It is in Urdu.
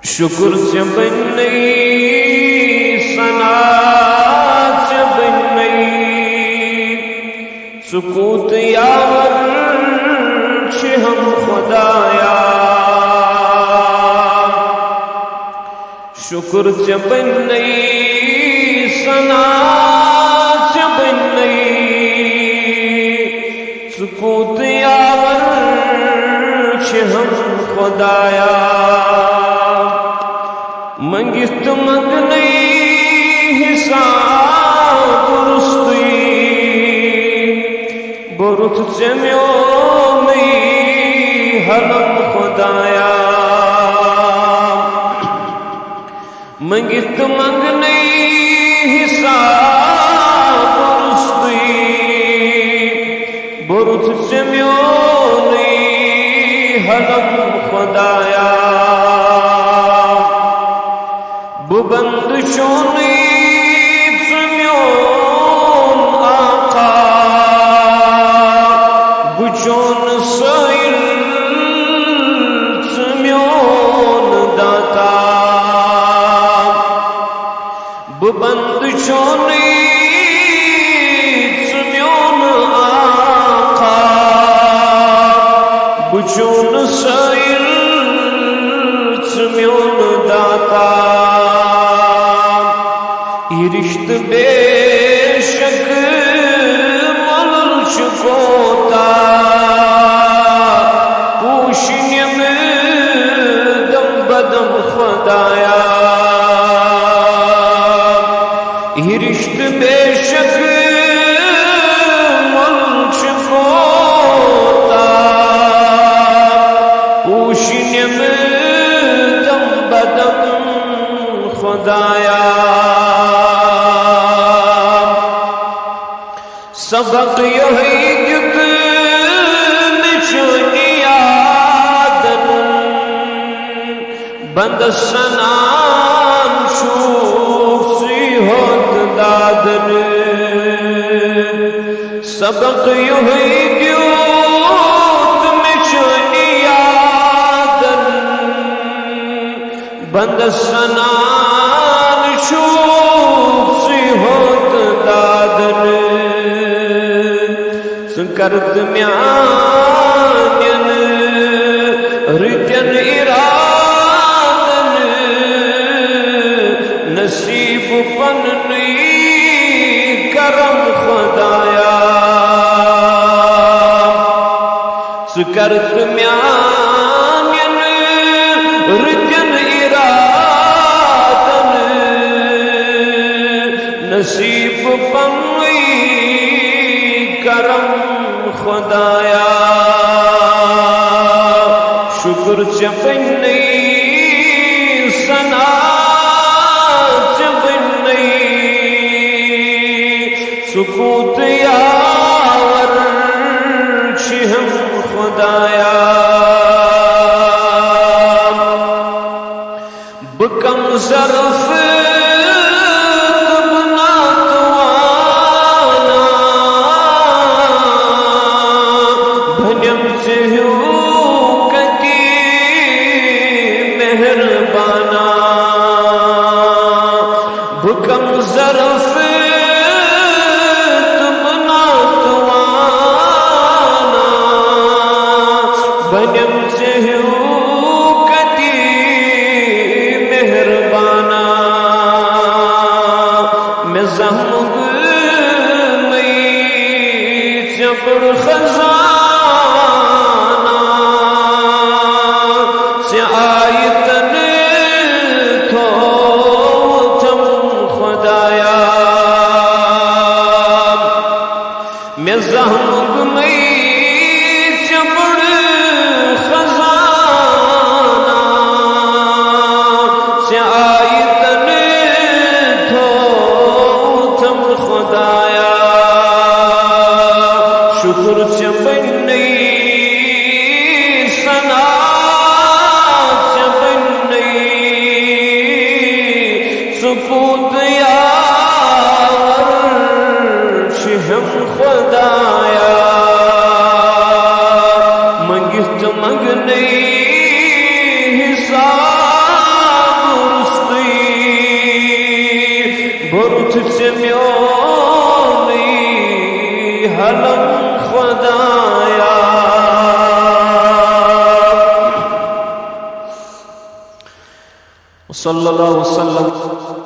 شکر سے بنئی ثنا سے بنئی سکوت یاور چھ ہم خدایا شکر سے بنئی ثنا سے بنئی سکوت یاور چھ ہم خدایا منگست مگنئی حساب رستی برت چمیونی حلم خدایا منگست مگنئی حساب رستی برت چمیونی حلم خدایا ببند شونی سمیون آقا بچون سائل سمیون داتا ببند شونی سمیون آقا بچون سائل سمیون داتا رشت بے شک ملل چکوتا پوشنیم دم بدم خدایا رشت بے شک ملل چکوتا پوشنیم دم بدم خدایا سبق یہی جب نشانی آدن بند سنان شوف سی ہوت دادن سبق یہی جب نشانی آدن بند سنان شوف سی ہوت دادن کرد میانین رتن ارادن نصیب پننی کرم خدایا سکرد میانین رتن ارادن نصیب پننی کرم خدایا شکر سے بنئی ثنا سے بنئی سکوت یاور چھ ہم خدایا بکم ظرف بکم ظرف تم ناتوانا بنم سے ہوں کتی مہربانا میونی هلم خدایا صلی اللہ وسلم